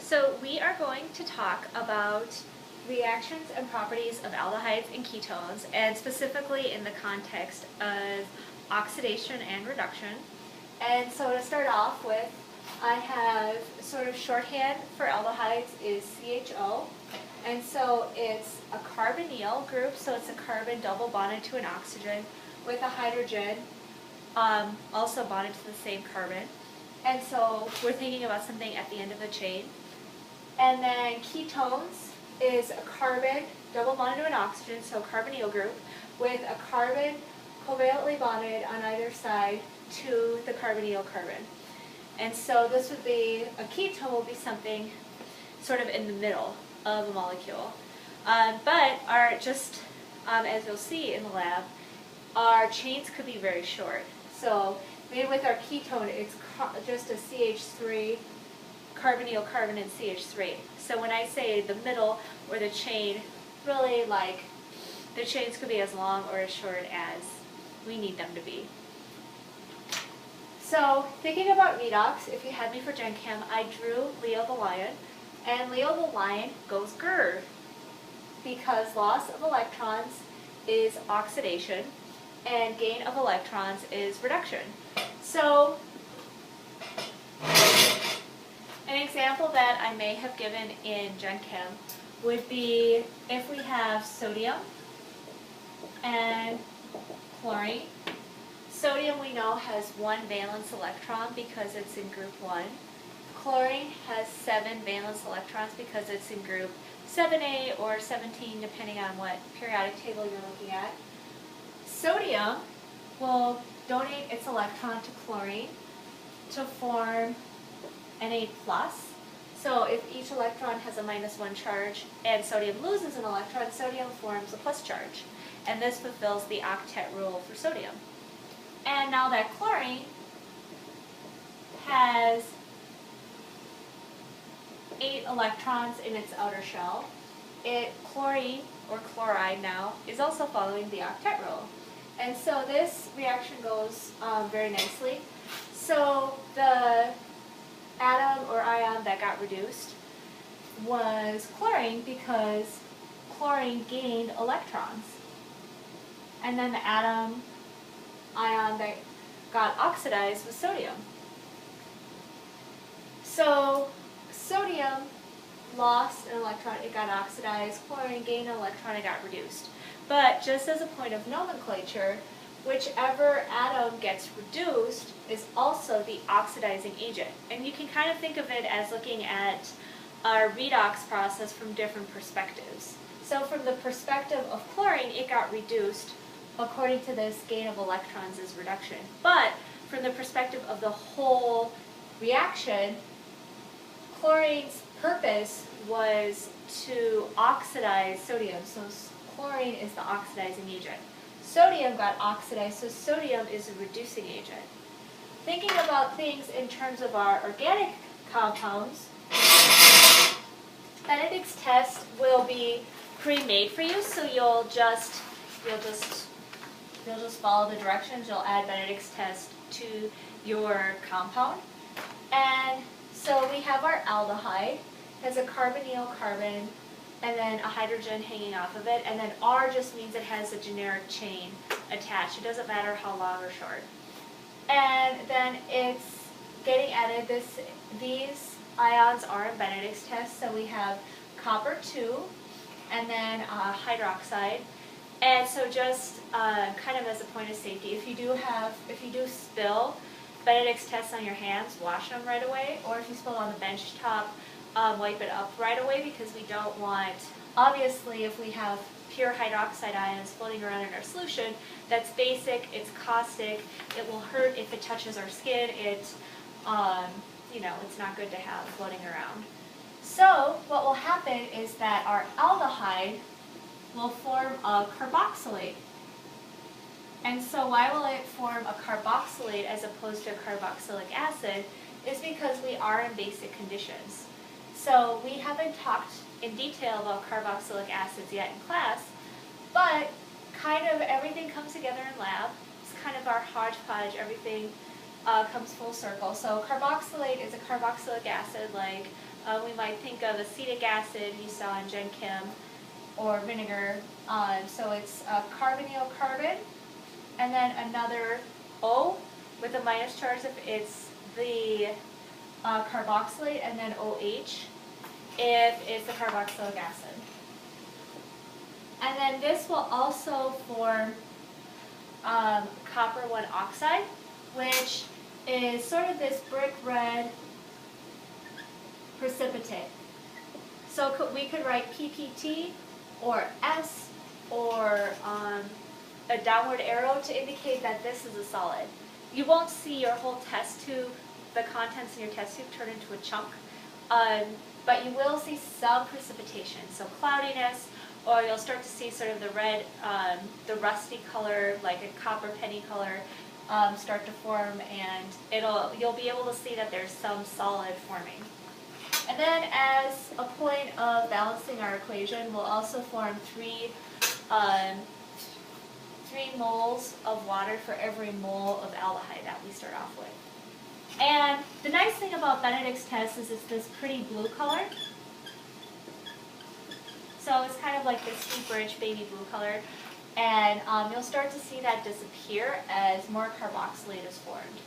So we are going to talk about reactions and properties of aldehydes and ketones, and specifically in the context of oxidation and reduction. And so to start off with, I have sort of shorthand for aldehydes is CHO. And so it's a carbonyl group, so it's a carbon double bonded to an oxygen with a hydrogen also bonded to the same carbon. And so we're thinking about something at the end of the chain. And then ketones is a carbon double bonded to an oxygen, so carbonyl group, with a carbon covalently bonded on either side to the carbonyl carbon. And so this would be, a ketone will be something sort of in the middle of a molecule. But as you'll see in the lab, our chains could be very short. So maybe with our ketone, it's just a CH3, carbonyl carbon and CH3. So when I say the middle or the chain, really like the chains could be as long or as short as we need them to be. So thinking about redox, if you had me for Gen Chem, I drew Leo the lion, and Leo the lion goes grrr because loss of electrons is oxidation and gain of electrons is reduction. So an example that I may have given in Gen Chem would be if we have sodium and chlorine. Sodium we know has 1 valence electron because it's in group 1. Chlorine has 7 valence electrons because it's in group 7A or 17 depending on what periodic table you're looking at. Sodium will donate its electron to chlorine to form Na+. So if each electron has a -1 charge and sodium loses an electron, sodium forms a plus charge. And this fulfills the octet rule for sodium. And now that chlorine has 8 electrons in its outer shell, chlorine, or chloride now, is also following the octet rule. And so this reaction goes very nicely. So the atom or ion that got reduced was chlorine because chlorine gained electrons. And then the atom ion that got oxidized was sodium. So sodium lost an electron, it got oxidized. Chlorine gained an electron, it got reduced. But just as a point of nomenclature, whichever atom gets reduced is also the oxidizing agent. And you can kind of think of it as looking at our redox process from different perspectives. So from the perspective of chlorine, it got reduced. According to this, gain of electrons is reduction. But from the perspective of the whole reaction, chlorine's purpose was to oxidize sodium. So chlorine is the oxidizing agent. Sodium got oxidized, so sodium is a reducing agent. Thinking about things in terms of our organic compounds, Benedict's test will be pre-made for you, so you'll just follow the directions. You'll add Benedict's test to your compound. And so we have our aldehyde. It has a carbonyl carbon and then a hydrogen hanging off of it, and then R just means it has a generic chain attached. It doesn't matter how long or short. And then it's getting added. These ions are in Benedict's test, so we have copper 2 and then hydroxide. And so just kind of as a point of safety, if you do spill Benedict's test on your hands, wash them right away, or if you spill it on the bench top, wipe it up right away, because we don't want, obviously if we have pure hydroxide ions floating around in our solution, that's basic, it's caustic, it will hurt if it touches our skin, it's not good to have floating around. So what will happen is that our aldehyde will form a carboxylate. And so why will it form a carboxylate as opposed to a carboxylic acid is because we are in basic conditions. So we haven't talked in detail about carboxylic acids yet in class, but kind of everything comes together in lab. It's kind of our hodgepodge, everything comes full circle. So carboxylate is a carboxylic acid, like we might think of acetic acid you saw in Gen Chem, or vinegar. So it's carbonyl carbon, and then another O with a minus charge if it's the carboxylate, and then OH if it's the carboxylic acid. And then this will also form copper 1 oxide, which is sort of this brick red precipitate. So we could write PPT or S or a downward arrow to indicate that this is a solid. You won't see your whole test tube, the contents in your test tube turn into a chunk, but you will see some precipitation, so cloudiness, or you'll start to see sort of the red, the rusty color, like a copper penny color, start to form, and you'll be able to see that there's some solid forming. And then as a point of balancing our equation, we'll also form 3 moles of water for every mole of aldehyde that we start off with. And the nice thing about Benedict's test is it's this pretty blue color. So it's kind of like this deep rich baby blue color. And you'll start to see that disappear as more carboxylate is formed.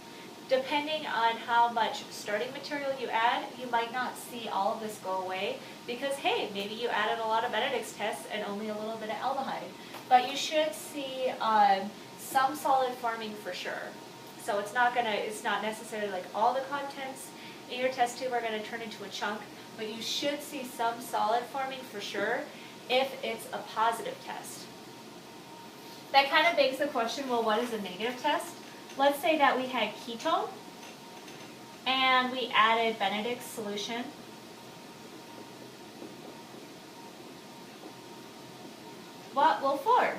Depending on how much starting material you add, you might not see all of this go away because, hey, maybe you added a lot of Benedict's tests and only a little bit of aldehyde. But you should see some solid forming for sure. So it's not necessarily like all the contents in your test tube are going to turn into a chunk, but you should see some solid forming for sure if it's a positive test. That kind of begs the question, well, what is a negative test? Let's say that we had ketone and we added Benedict's solution. What will form?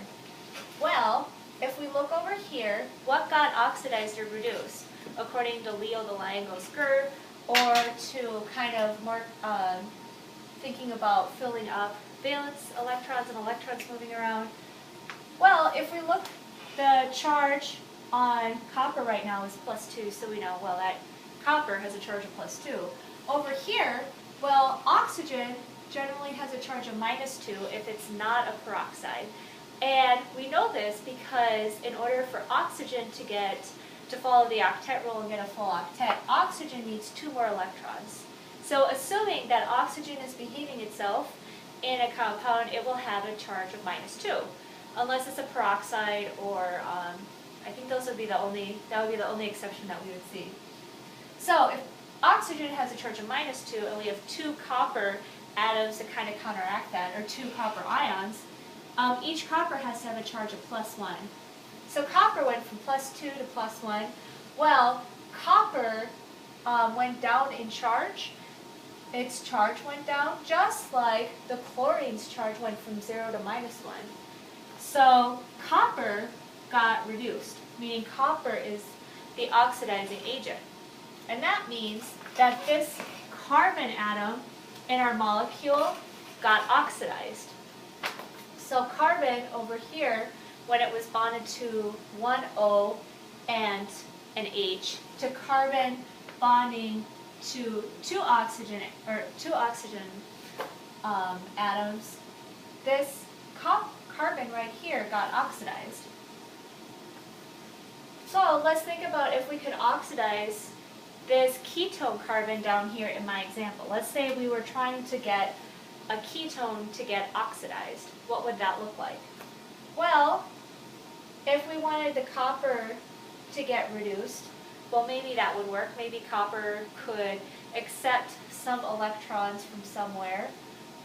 Well, if we look over here, what got oxidized or reduced according to Leo the Liangos curve, or to kind of more thinking about filling up valence electrons and electrons moving around? Well, if we look, the charge on copper right now is +2, so we know, well, that copper has a charge of +2. Over here, well, oxygen generally has a charge of -2 if it's not a peroxide. And we know this because in order for oxygen to follow the octet rule and get a full octet, oxygen needs 2 more electrons. So assuming that oxygen is behaving itself in a compound, it will have a charge of -2. Unless it's a peroxide, or I think that would be the only exception that we would see. So if oxygen has a charge of -2 and we have 2 copper atoms to kind of counteract that, or 2 copper ions, each copper has to have a charge of +1. So copper went from +2 to +1. Well, copper went down in charge. Its charge went down, just like the chlorine's charge went from 0 to -1. So copper got reduced, meaning copper is the oxidizing agent. And that means that this carbon atom in our molecule got oxidized. So carbon over here, when it was bonded to one O and an H, to carbon bonding to two oxygen atoms, this carbon right here got oxidized. So let's think about if we could oxidize this ketone carbon down here in my example. Let's say we were trying to get a ketone to get oxidized. What would that look like? Well, if we wanted the copper to get reduced, well, maybe that would work. Maybe copper could accept some electrons from somewhere,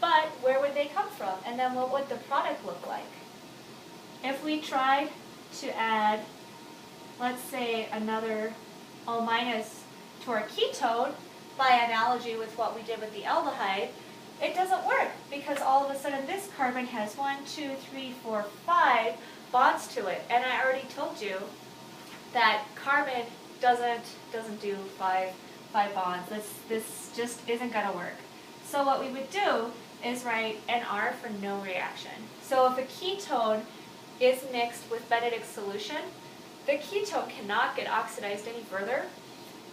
but where would they come from? And then what would the product look like? If we tried to add, let's say, another O- to our ketone, by analogy with what we did with the aldehyde, it doesn't work because all of a sudden this carbon has 1, 2, 3, 4, 5 bonds to it. And I already told you that carbon doesn't do five bonds. This just isn't going to work. So what we would do is write NR for no reaction. So if a ketone is mixed with Benedict's solution, the ketone cannot get oxidized any further,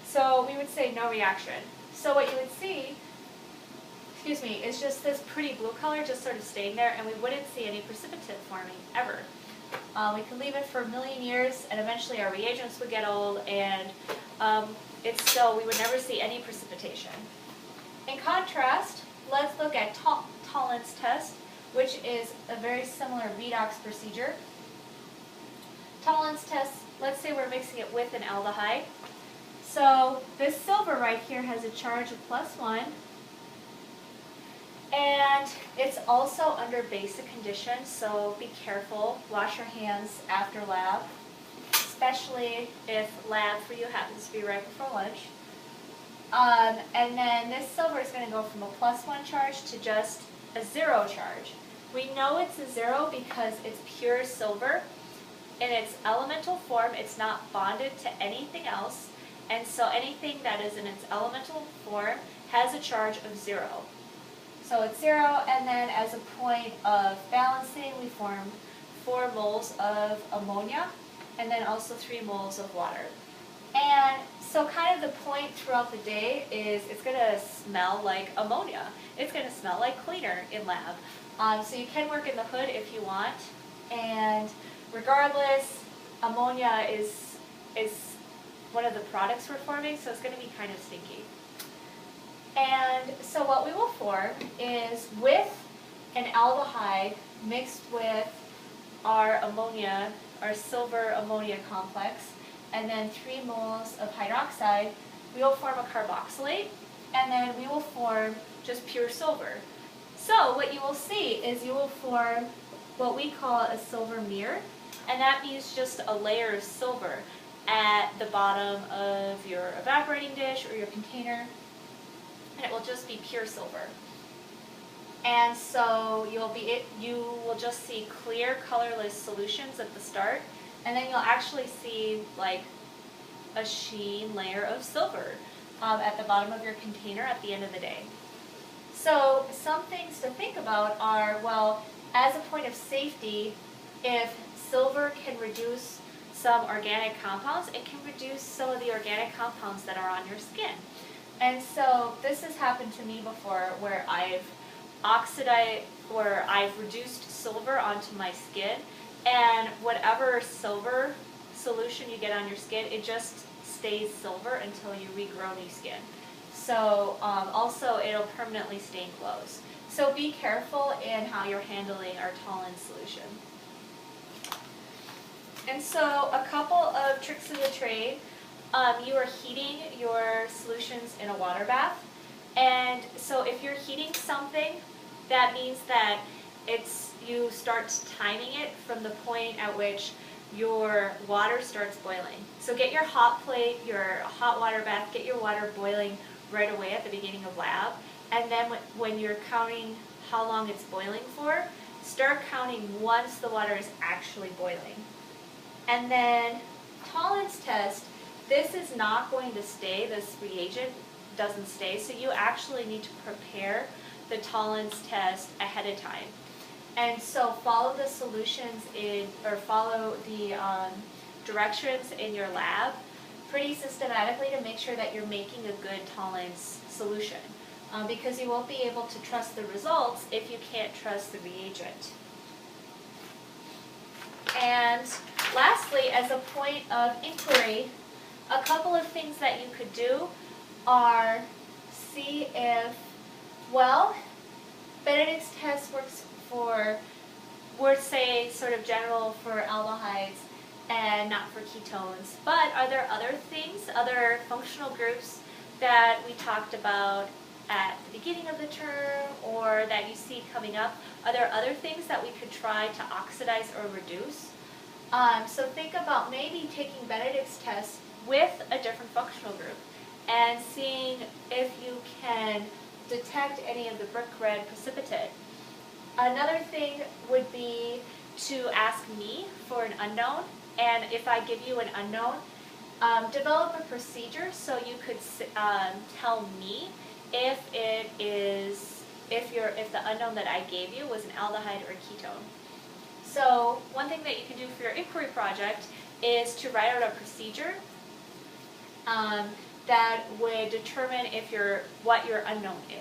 so we would say no reaction. So what you would see, is just this pretty blue color just sort of staying there, and we wouldn't see any precipitate forming ever. We could leave it for a million years, and eventually our reagents would get old, and we would never see any precipitation. In contrast, let's look at tolerance test, which is a very similar redox procedure. Tolerance test, let's say we're mixing it with an aldehyde. So this silver right here has a charge of +1, and it's also under basic conditions, so be careful. Wash your hands after lab, especially if lab for you happens to be right before lunch. And then this silver is going to go from a +1 charge to just a 0 charge. We know it's a 0 because it's pure silver. In its elemental form, it's not bonded to anything else, and so anything that is in its elemental form has a charge of 0. So it's 0, and then as a point of balancing, we form 4 moles of ammonia, and then also 3 moles of water. And so kind of the point throughout the day is it's going to smell like ammonia. It's going to smell like cleaner in lab. So you can work in the hood if you want, and regardless, ammonia is one of the products we're forming, so it's going to be kind of stinky. And so what we will form is with an aldehyde mixed with our ammonia, our silver ammonia complex, and then 3 moles of hydroxide, we will form a carboxylate, and then we will form just pure silver. So what you will see is you will form what we call a silver mirror, and that means just a layer of silver at the bottom of your evaporating dish or your container, and it will just be pure silver. And so you will just see clear, colorless solutions at the start, and then you'll actually see like a sheen layer of silver at the bottom of your container at the end of the day. So some things to think about are, well, as a point of safety, if silver can reduce some organic compounds, it can reduce some of the organic compounds that are on your skin. And so this has happened to me before, where I've reduced silver onto my skin, and whatever silver solution you get on your skin, it just stays silver until you regrow new skin. So also it'll permanently stain clothes. So be careful in how you're handling our toluene solution. And so a couple of tricks of the trade. You are heating your solutions in a water bath. And so if you're heating something, that means that you start timing it from the point at which your water starts boiling. So get your hot plate, your hot water bath, get your water boiling right away at the beginning of lab. And then when you're counting how long it's boiling for, start counting once the water is actually boiling. And then tolerance test, this is not going to stay, this reagent doesn't stay, so you actually need to prepare the tolerance test ahead of time. And so follow the solutions follow the directions in your lab pretty systematically to make sure that you're making a good tolerance solution. Because you won't be able to trust the results if you can't trust the reagent. And lastly, as a point of inquiry, a couple of things that you could do are see if, well, Benedict's test works for, we're say sort of general for aldehydes and not for ketones. But are there other things, other functional groups that we talked about at the beginning of the term or that you see coming up? Are there other things that we could try to oxidize or reduce? So think about maybe taking Benedict's test with a different functional group and seeing if you can detect any of the brick red precipitate. Another thing would be to ask me for an unknown, and if I give you an unknown, develop a procedure so you could tell me if the unknown that I gave you was an aldehyde or a ketone. So one thing that you can do for your inquiry project is to write out a procedure that would determine what your unknown is.